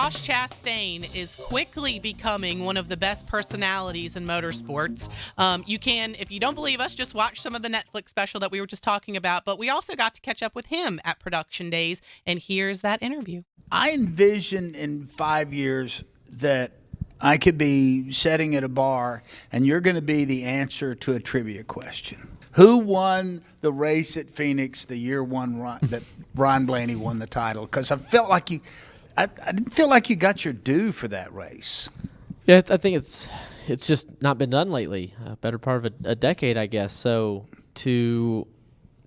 Ross Chastain is quickly becoming one of the best personalities in motorsports. You can, if you don't believe us, just watch some of the Netflix special that we were just talking about. But we also got to catch up with him at production days, and here's that interview. I envision in 5 years that I could be sitting at a bar and you're going to be the answer to a trivia question. Who won the race at Phoenix the year that Ryan Blaney won the title? Because I felt like I didn't feel like you got your due for that race. Yeah, I think it's just not been done lately. Better part of a decade, I guess. So to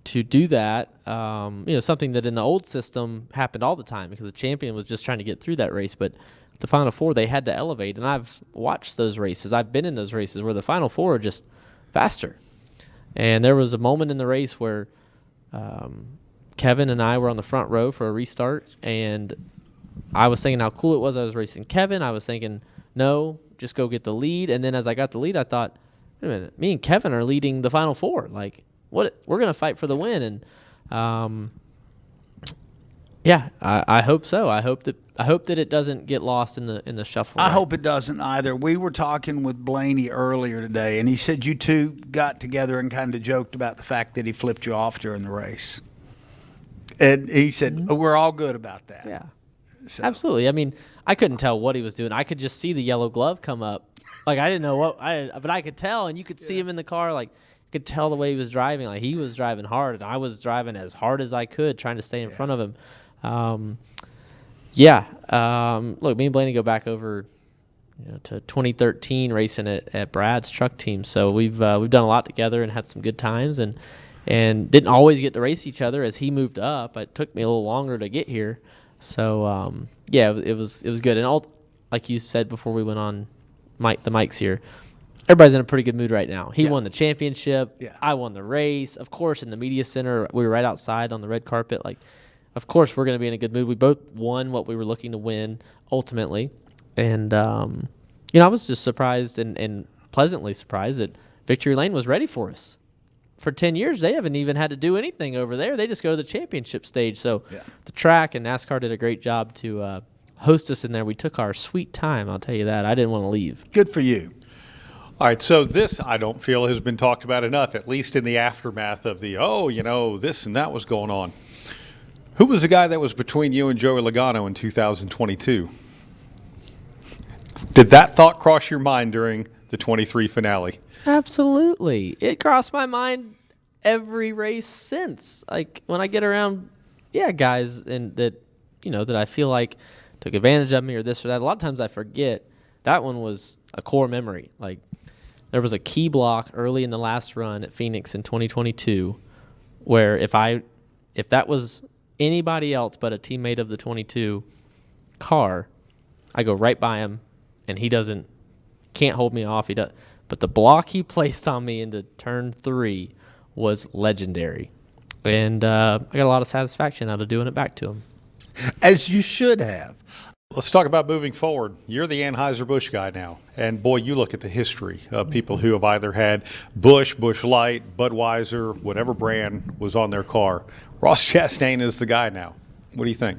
do that, something that in the old system happened all the time because the champion was just trying to get through that race. But the Final Four, they had to elevate. And I've watched those races. I've been in those races where the Final Four are just faster. And there was a moment in the race where Kevin and I were on the front row for a restart, and I was thinking how cool it was I was racing Kevin. I was thinking, no, just go get the lead. And then as I got the lead, I thought, wait a minute, me and Kevin are leading the Final Four. Like, what? We're going to fight for the win. And I hope so. I hope that it doesn't get lost in the shuffle. I hope it doesn't either. We were talking with Blaney earlier today, and he said you two got together and kind of joked about the fact that he flipped you off during the race. And he said, we're all good about that. Yeah, so. Absolutely. I mean, I couldn't tell what he was doing. I could just see the yellow glove come up. Like, I didn't know but I could tell, and you could see him in the car, like, you could tell the way he was driving. Like, he was driving hard, and I was driving as hard as I could, trying to stay in front of him. Look, me and Blaney go back over to 2013 racing at Brad's truck team. So we've done a lot together and had some good times and didn't always get to race each other as he moved up. It took me a little longer to get here. So it was good. And like you said before we went on the mics here, everybody's in a pretty good mood right now. He won the championship. Yeah. I won the race. Of course, in the media center, we were right outside on the red carpet. Like, of course, we're going to be in a good mood. We both won what we were looking to win ultimately. And, I was just surprised and pleasantly surprised that Victory Lane was ready for us. For 10 years, they haven't even had to do anything over there. They just go to the championship stage. So the track and NASCAR did a great job to host us in there. We took our sweet time, I'll tell you that. I didn't want to leave. Good for you. All right, so this, I don't feel, has been talked about enough, at least in the aftermath of the, this and that was going on. Who was the guy that was between you and Joey Logano in 2022? Did that thought cross your mind during the 23 finale? Absolutely. It crossed my mind every race since. Like, when I get around, guys that I feel like took advantage of me or this or that, a lot of times I forget. That one was a core memory. Like, there was a key block early in the last run at Phoenix in 2022 where if that was anybody else but a teammate of the 22 car, I go right by him, and he can't hold me off. He does, but the block he placed on me into turn 3 was legendary, and I got a lot of satisfaction out of doing it back to him. As you should have. Let's talk about moving forward. You're the Anheuser-Busch guy now, and boy, you look at the history of people who have either had Busch Light, Budweiser, whatever brand was on their car. Ross Chastain is the guy now. What do you think?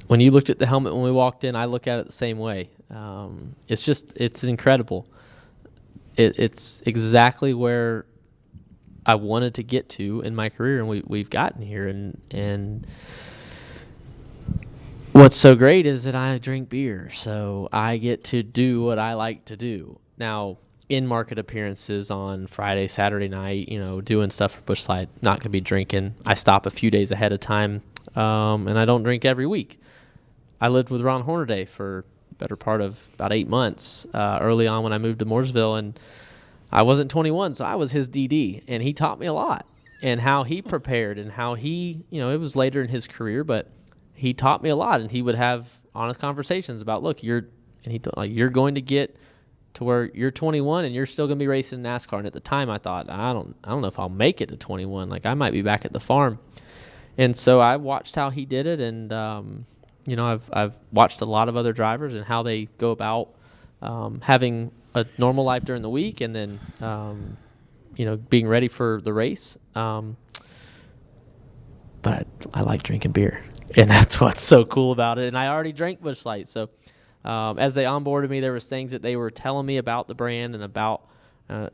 When you looked at the helmet when we walked in, I look at it the same way. It's incredible. It's exactly where I wanted to get to in my career, and we've gotten here. And what's so great is that I drink beer, so I get to do what I like to do. Now, in-market appearances on Friday, Saturday night, doing stuff for Busch Light, not going to be drinking. I stop a few days ahead of time, and I don't drink every week. I lived with Ron Hornaday for better part of about 8 months early on when I moved to Mooresville, and I wasn't 21, so I was his DD, and he taught me a lot and how he prepared and how he, it was later in his career, but he taught me a lot, and he would have honest conversations about, look, you're going to get to where you're 21 and you're still going to be racing NASCAR. And at the time I thought, I don't know if I'll make it to 21. Like, I might be back at the farm. And so I watched how he did it, and I've watched a lot of other drivers and how they go about having a normal life during the week and then being ready for the race. But I like drinking beer. And that's what's so cool about it. And I already drank Busch Light. So as they onboarded me, there was things that they were telling me about the brand and about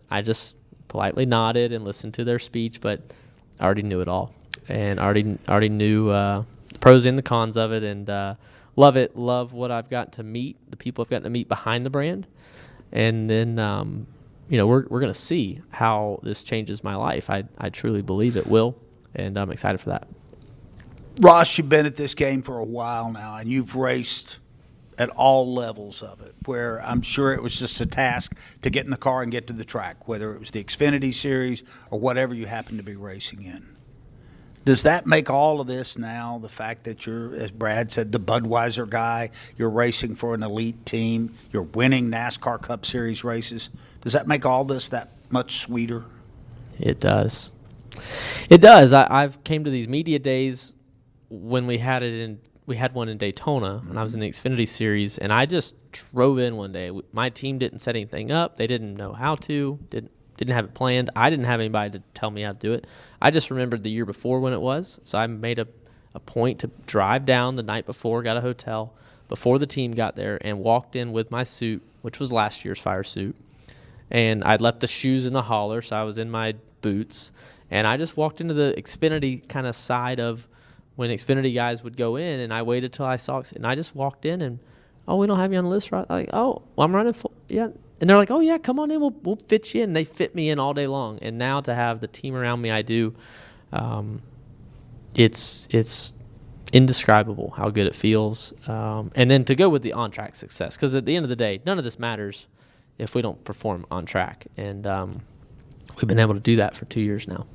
I just politely nodded and listened to their speech, but I already knew it all. And already knew the pros and the cons of it, and love it. Love what I've got to meet, the people I've gotten to meet behind the brand. And then, we're going to see how this changes my life. I truly believe it will, and I'm excited for that. Ross, you've been at this game for a while now, and you've raced at all levels of it, where I'm sure it was just a task to get in the car and get to the track, whether it was the Xfinity Series or whatever you happen to be racing in. Does that make all of this now, the fact that you're, as Brad said, the Budweiser guy, you're racing for an elite team, you're winning NASCAR Cup Series races, does that make all this that much sweeter? It does. It does. I've came to these media days when we had one in Daytona when I was in the Xfinity Series, and I just drove in one day. My team didn't set anything up. They didn't know how to, didn't have it planned. I didn't have anybody to tell me how to do it. I just remembered the year before when it was, so I made a point to drive down the night before, got a hotel before the team got there, and walked in with my suit, which was last year's fire suit. And I'd left the shoes in the hauler, so I was in my boots. And I just walked into the Xfinity kind of side of when Xfinity guys would go in, and I waited till I saw it. And I just walked in, and, oh, we don't have you on the list, right? Like, oh, well, I'm running full. Yeah. And they're like, oh, yeah, come on in. We'll fit you in. And they fit me in all day long. And now to have the team around me, I do, it's indescribable how good it feels. And then to go with the on-track success, because at the end of the day, none of this matters if we don't perform on track. And we've been able to do that for 2 years now.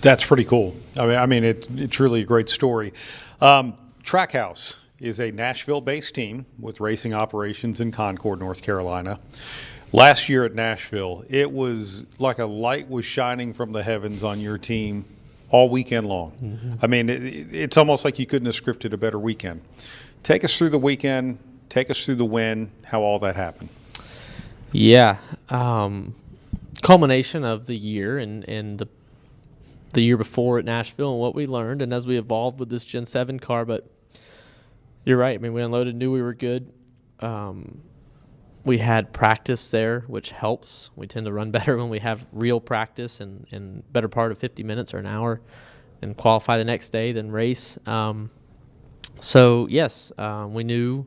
That's pretty cool. I mean, it's really a great story. Trackhouse is a Nashville-based team with racing operations in Concord, North Carolina. Last year at Nashville, it was like a light was shining from the heavens on your team all weekend long. Mm-hmm. I mean, it's almost like you couldn't have scripted a better weekend. Take us through the weekend. Take us through the win, how all that happened. Yeah. Culmination of the year and the year before at Nashville and what we learned, and as we evolved with this Gen 7 car. But you're right. I mean, we unloaded, knew we were good. We had practice there, which helps. We tend to run better when we have real practice and better part of 50 minutes or an hour, and qualify the next day, then race. So, yes, we knew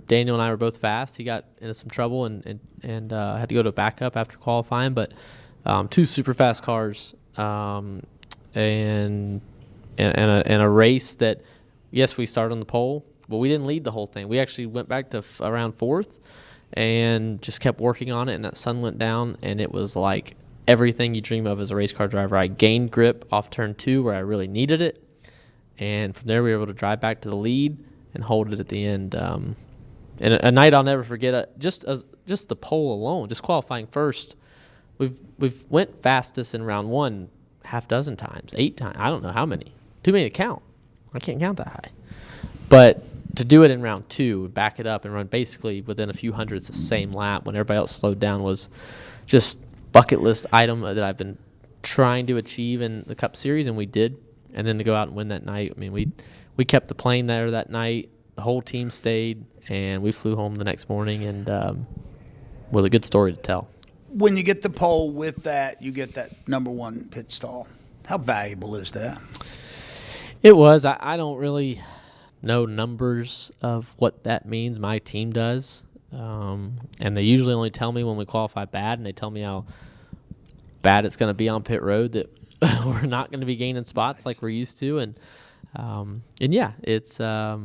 Daniel and I were both fast. He got into some trouble and had to go to backup after qualifying. But two super fast cars and a race that, yes, we started on the pole, but we didn't lead the whole thing. We actually went back to around fourth and just kept working on it, and that sun went down, and it was like everything you dream of as a race car driver. I gained grip off turn 2 where I really needed it, and from there we were able to drive back to the lead and hold it at the end. And a night I'll never forget. Just the pole alone, just qualifying first, we've went fastest in round 1 half dozen times, 8 times. I don't know how many. Too many to count. I can't count that high. But to do it in round 2, back it up and run basically within a few hundredths the same lap when everybody else slowed down was just bucket list item that I've been trying to achieve in the Cup Series, and we did. And then to go out and win that night, I mean, we kept the plane there that night. The whole team stayed, and we flew home the next morning, and with a good story to tell. When you get the pole with that, you get that number 1 pit stall. How valuable is that? It was. I don't really know numbers of what that means. My team does. And they usually only tell me when we qualify bad, and they tell me how bad it's going to be on pit road, that we're not going to be gaining spots like we're used to. And yeah, it's there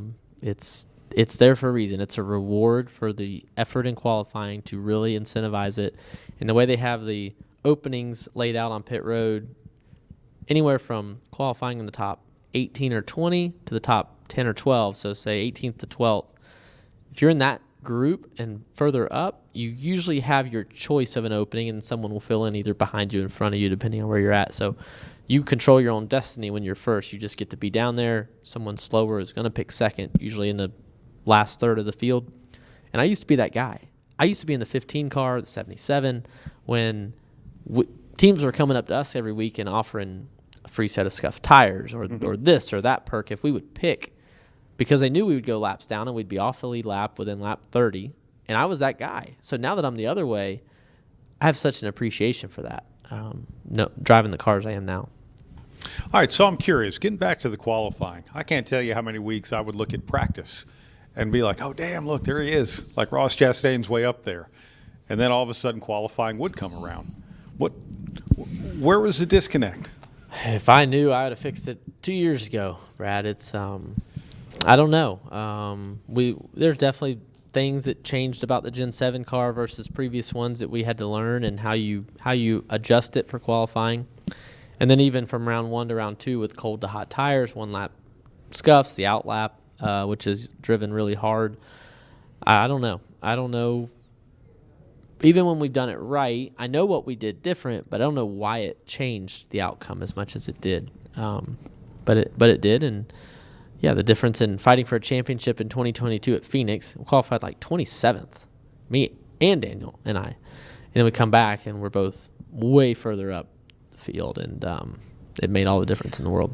for a reason. It's a reward for the effort in qualifying to really incentivize it. And the way they have the openings laid out on pit road, anywhere from qualifying in the top 18 or 20 to the top 10 or 12, so say 18th to 12th. If you're in that group and further up, you usually have your choice of an opening, and someone will fill in either behind you, in front of you, depending on where you're at. So you control your own destiny when you're first. You just get to be down there. Someone slower is going to pick second, usually in the last third of the field. And I used to be that guy. I used to be in the 15 car, the 77, when teams were coming up to us every week and offering a free set of scuffed tires or this or that perk if we would pick, because they knew we would go laps down and we'd be off the lead lap within lap 30. And I was that guy. So now that I'm the other way, I have such an appreciation for that. Driving the cars I am now. All right, so I'm curious. Getting back to the qualifying, I can't tell you how many weeks I would look at practice and be like, oh, damn, look, there he is. Like Ross Chastain's way up there. And then all of a sudden qualifying would come around. Where was the disconnect? If I knew, I would have fixed it 2 years ago, Brad. It's I don't know. There's definitely things that changed about the Gen 7 car versus previous ones that we had to learn, and how you adjust it for qualifying. And then even from round 1 to round 2 with cold to hot tires, 1 lap scuffs, the out lap, which is driven really hard. I don't know. Even when we've done it right, I know what we did different, but I don't know why it changed the outcome as much as it did. But it did, and yeah, the difference in fighting for a championship in 2022 at Phoenix, we qualified like 27th, me and Daniel and I, and then we come back and we're both way further up the field, and it made all the difference in the world.